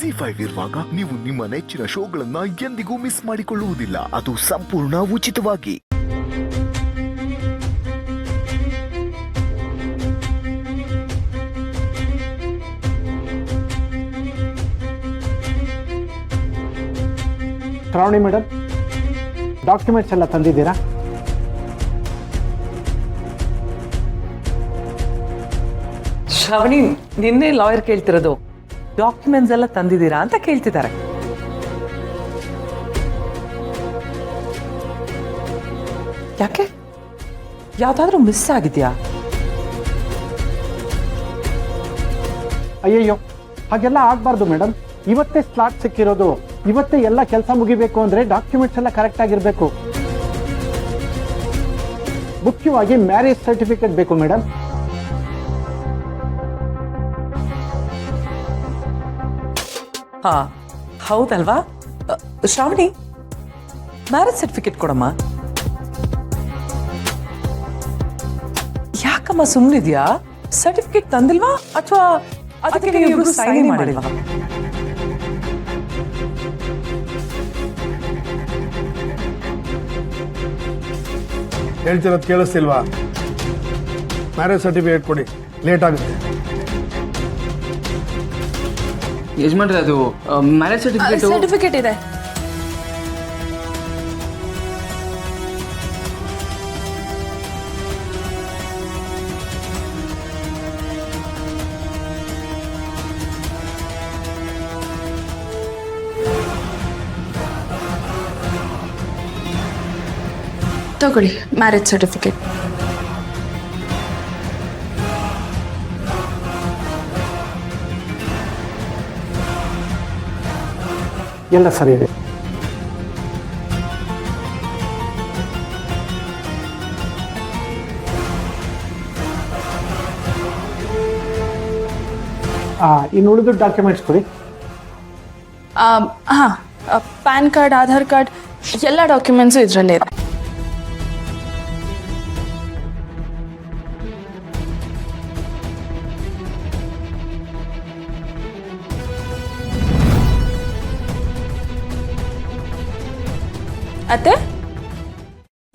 ZEE5 ಇರುವಾಗ ನೀವು ನಿಮ್ಮ ನೆಚ್ಚಿನ ಶೋಗಳನ್ನ ಎಂದಿಗೂ ಮಿಸ್ ಮಾಡಿಕೊಳ್ಳುವುದಿಲ್ಲ. ಅದು ಸಂಪೂರ್ಣ ಉಚಿತವಾಗಿ. ಶ್ರಾವಣಿ ಮೇಡಮ್, ಡಾಕ್ಯುಮೆಂಟ್ಸ್ ಎಲ್ಲ ತಂದಿದ್ದೀರಾ? ಶ್ರಾವಣಿ, ನಿನ್ನೆ ಲಾಯರ್ ಕೇಳ್ತಿರೋದು ಡಾಕ್ಯುಮೆಂಟ್ಸ್ ಎಲ್ಲ ತಂದಿದ್ದೀರಾ ಅಂತ ಕೇಳ್ತಿದ್ದಾರೆ. ಯಾಕೆ, ಯಾವ್ದಾದ್ರೂ ಮಿಸ್ ಆಗಿದ್ಯಾ? ಅಯ್ಯಯ್ಯೋ, ಹಾಗೆಲ್ಲ ಆಗಬಾರ್ದು ಮೇಡಮ್. ಇವತ್ತೇ ಸ್ಲಾಟ್ ಸಿಕ್ಕಿರೋದು, ಇವತ್ತೇ ಎಲ್ಲ ಕೆಲಸ ಮುಗಿಬೇಕು ಅಂದ್ರೆ ಡಾಕ್ಯುಮೆಂಟ್ಸ್ ಎಲ್ಲ ಕರೆಕ್ಟ್ ಆಗಿರಬೇಕು. ಮುಖ್ಯವಾಗಿ ಮ್ಯಾರೇಜ್ ಸರ್ಟಿಫಿಕೇಟ್ ಬೇಕು ಮೇಡಮ್. ಹಾ, ಹೌದಲ್ವಾ? ಶ್ರಾವಣಿ, ಮ್ಯಾರೇಜ್ ಸರ್ಟಿಫಿಕೇಟ್ ಕೊಡಮ್ಮ. ಯಾಕಮ್ಮ ಸುಮ್ಮನಿದ್ಯಾ? ಸರ್ಟಿಫಿಕೇಟ್ ತಂದಿಲ್ವಾ ಅಥವಾ ಅದಕ್ಕೆ ನೀವು ಸೈನ್ ಮಾಡಿಲ್ವಾ? ಹೇಳ್ತಿರೋದು ಕೇಳಿಸ್ತಿಲ್ವಾ? ಮ್ಯಾರೇಜ್ ಸರ್ಟಿಫಿಕೇಟ್ ಕೊಡಿ, ಲೇಟ್ ಆಗುತ್ತೆ. ಯಜಮಾನ್ರೆ, ಅದು ಮ್ಯಾರೇಜ್ ಸರ್ಟಿಫಿಕೇಟ್ ಇದೆ. ತಗೊಳ್ಳಿ ಮ್ಯಾರೇಜ್ ಸರ್ಟಿಫಿಕೇಟ್. ಎಲ್ಲ ಸರಿ ಇದೆ. ಇನ್ನು ಉಳಿದ ಡಾಕ್ಯುಮೆಂಟ್ಸ್ ಕೊಡಿ. ಹಾಂ, ಪ್ಯಾನ್ ಕಾರ್ಡ್, ಆಧಾರ್ ಕಾರ್ಡ್ ಎಲ್ಲ ಡಾಕ್ಯುಮೆಂಟ್ಸು ಇದರಲ್ಲೇ ಇದೆ. ಅತ್ತೆ,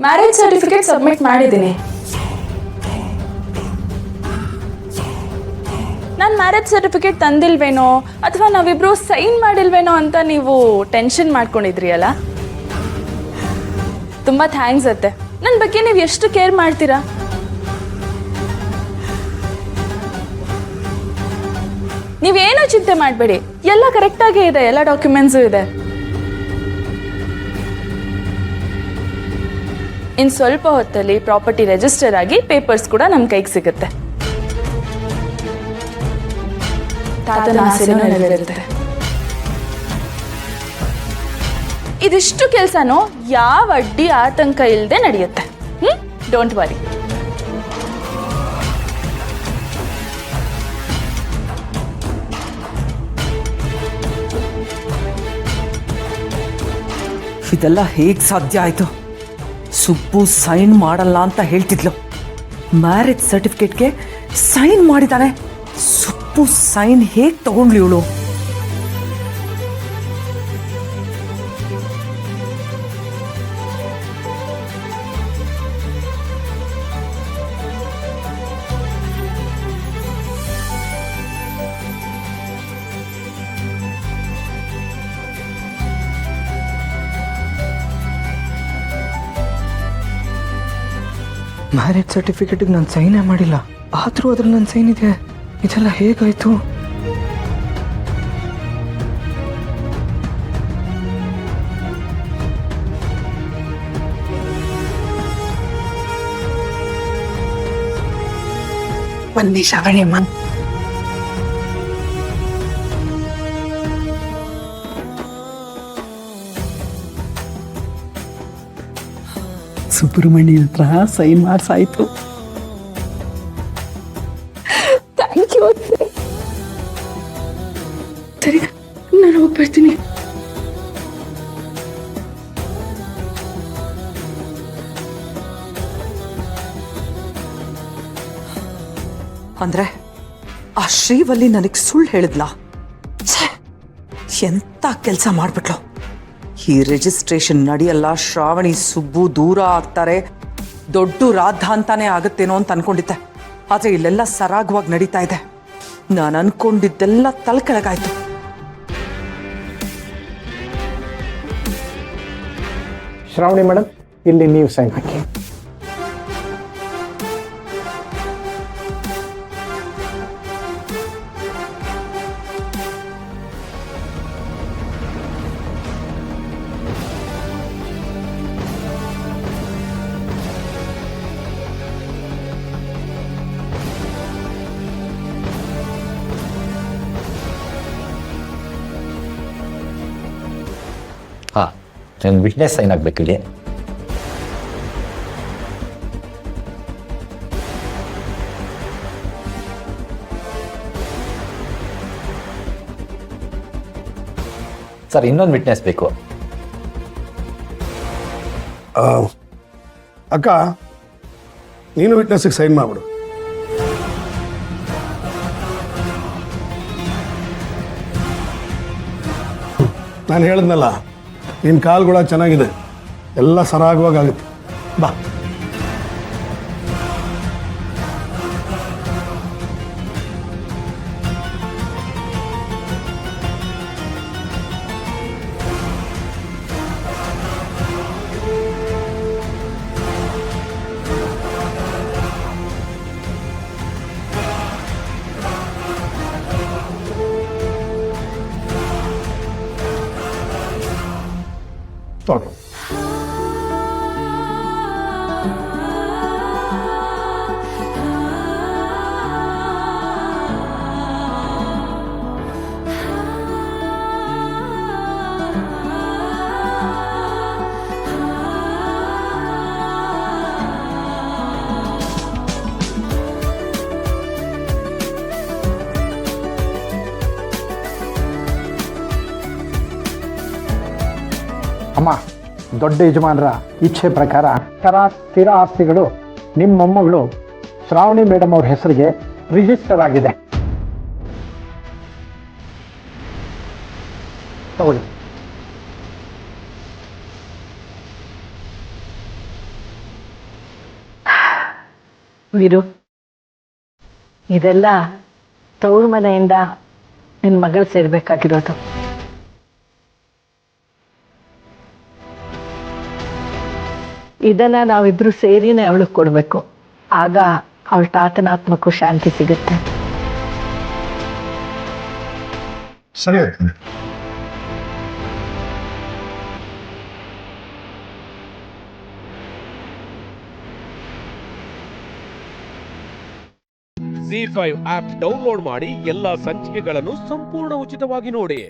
ಮ್ಯಾರೇಜ್ ಸರ್ಟಿಫಿಕೇಟ್ ಸಬ್ಮಿಟ್ ಮಾಡಿದ್ದೀನಿ. ನಾನು ಮ್ಯಾರೇಜ್ ಸರ್ಟಿಫಿಕೇಟ್ ತಂದಿಲ್ವೇನೋ ಅಥವಾ ನಾವಿಬ್ರು ಸೈನ್ ಮಾಡಿಲ್ವೇನೋ ಅಂತ ನೀವು ಟೆನ್ಷನ್ ಮಾಡ್ಕೊಂಡಿದ್ರಿ ಅಲ್ಲ? ತುಂಬ ಥ್ಯಾಂಕ್ಸ್ ಅತ್ತೆ. ನನ್ನ ಬಗ್ಗೆ ನೀವು ಎಷ್ಟು ಕೇರ್ ಮಾಡ್ತೀರಾ. ನೀವೇನೂ ಚಿಂತೆ ಮಾಡಬೇಡಿ, ಎಲ್ಲ ಕರೆಕ್ಟಾಗೇ ಇದೆ, ಎಲ್ಲ ಡಾಕ್ಯುಮೆಂಟ್ಸು ಇದೆ. ಇನ್ನು ಸ್ವಲ್ಪ ಹೊತ್ತಲ್ಲಿ ಪ್ರಾಪರ್ಟಿ ರಿಜಿಸ್ಟರ್ ಆಗಿ ಪೇಪರ್ಸ್ ಕೂಡ ನಮ್ಮ ಕೈಗೆ ಸಿಗುತ್ತೆ. ತಾತನ ಆಸೆನೂ ನೆರವೇರುತ್ತೆ. ಇದಿಷ್ಟು ಕೆಲಸನೂ ಯಾವ ಅಡ್ಡಿ ಆತಂಕ ಇಲ್ಲದೆ ನಡೆಯುತ್ತೆ. Don't worry. ಇದೆಲ್ಲ ಹೇಗೆ ಸಾಧ್ಯ ಆಯ್ತು? ಸುಬ್ಬು ಸೈನ್ ಮಾಡಲ್ಲ ಅಂತ ಹೇಳ್ತಿದ್ಲು, ಮ್ಯಾರೇಜ್ ಸರ್ಟಿಫಿಕೇಟ್ಗೆ ಸೈನ್ ಮಾಡಿದ್ದಾನೆ. ಸುಬ್ಬು ಸೈನ್ ಹೇಗೆ ತಗೊಂಡ್ಲಿ ಇವಳು? ಮ್ಯಾರೇಜ್ ಸರ್ಟಿಫಿಕೇಟಿಗೆ ನಾನು ಸೈನೇ ಮಾಡಿಲ್ಲ, ಆದರೂ ಅದ್ರಲ್ಲಿ ನನ್ನ ಸೈನ್ ಇದೆ. ಇದೆಲ್ಲ ಹೇಗಾಯ್ತು? ಬನ್ನಿ ಶ್ರಾವಣಿ ಅಮ್ಮ. ಸುಬ್ರಹ್ಮಣ್ಯ ಹತ್ರ ಸೈನ್ ಮಾಡ್ಸಾಯ್ತು. ಥ್ಯಾಂಕ್ ಯು ಅತ್ತೆ. ಸರಿ, ನಾನು ಹೋಗ್ಬರ್ತೀನಿ. ಅಂದ್ರೆ ಆ ಶ್ರೀವಲ್ಲಿ ನನಗೆ ಸುಳ್ಳು ಹೇಳಿದ್ಲಾ? ಎಂಥ ಕೆಲಸ ಮಾಡಿಬಿಟ್ಲು. ಈ ರಿಜಿಸ್ಟ್ರೇಷನ್ ನಡೆಯಲ್ಲ, ಶ್ರಾವಣಿ ಸುಬ್ಬು ದೂರ ಆಗ್ತಾರೆ, ದೊಡ್ಡ ರಾಧ ಅಂತಾನೆ ಆಗುತ್ತೇನೋ ಅಂತ ಅನ್ಕೊಂಡಿದ್ದೆ. ಆದರೆ ಇಲ್ಲೆಲ್ಲ ಸರಾಗವಾಗಿ ನಡೀತಾ ಇದೆ. ನಾನು ಅನ್ಕೊಂಡಿದ್ದೆಲ್ಲ ತಲೆಕೆಳಗಾಯ್ತು. ಶ್ರಾವಣಿ ಮೇಡಮ್, ಇಲ್ಲಿ ನೀವು ಸೈನ್ ಹಾಕಿ. ಹಾಂ, ನನ್ನ ವಿಟ್ನೆಸ್ ಸೈನ್ ಆಗಬೇಕು ಇಲ್ಲಿ. ಸರ್, ಇನ್ನೊಂದು ವಿಟ್ನೆಸ್ ಬೇಕು. ಅಕ್ಕ, ನೀನು ವಿಟ್ನೆಸ್ಗೆ ಸೈನ್ ಮಾಡ್ಬಿಡು. ನಾನು ಹೇಳಿದ್ನಲ್ಲ, ನಿನ್ನ ಕಾಲ್ಗಳ ಚೆನ್ನಾಗಿದೆ, ಎಲ್ಲ ಸರಾಗವಾಗುತ್ತೆ. ಬಾ. ತೊಗೊಳ್ಳಿ. ಅಮ್ಮ, ದೊಡ್ಡ ಯಜಮಾನರ ಇಚ್ಛೆ ಪ್ರಕಾರ ಸ್ಥಿರ ಆಸ್ತಿಗಳು ನಿಮ್ಮ ಮೊಮ್ಮಗಳು ಶ್ರಾವಣಿ ಮೇಡಮ್ ಅವ್ರ ಹೆಸರಿಗೆ ರಿಜಿಸ್ಟರ್ ಆಗಿದೆ. ತಗೊಳ್ಳಿ. ವೀರು, ಇದೆಲ್ಲ ತವರು ಮನೆಯಿಂದ ನಿನ್ನ ಮಗಳು ಸೇರ್ಬೇಕಾಗಿರೋದು. ಇದನ್ನ ನಾವಿಬ್ರು ಸೇರಿನೇ ಅವಳಿಗೆ ಕೊಡಬೇಕು. ಆಗ ಅವಳ ತಾತನ ಆತ್ಮಕ್ಕೂ ಶಾಂತಿ ಸಿಗುತ್ತೆ. ಸರಿ. Z5 ಆಪ್ ಡೌನ್ಲೋಡ್ ಮಾಡಿ ಎಲ್ಲಾ ಸಂಚಿಕೆಗಳನ್ನು ಸಂಪೂರ್ಣ ಉಚಿತವಾಗಿ ನೋಡಿ.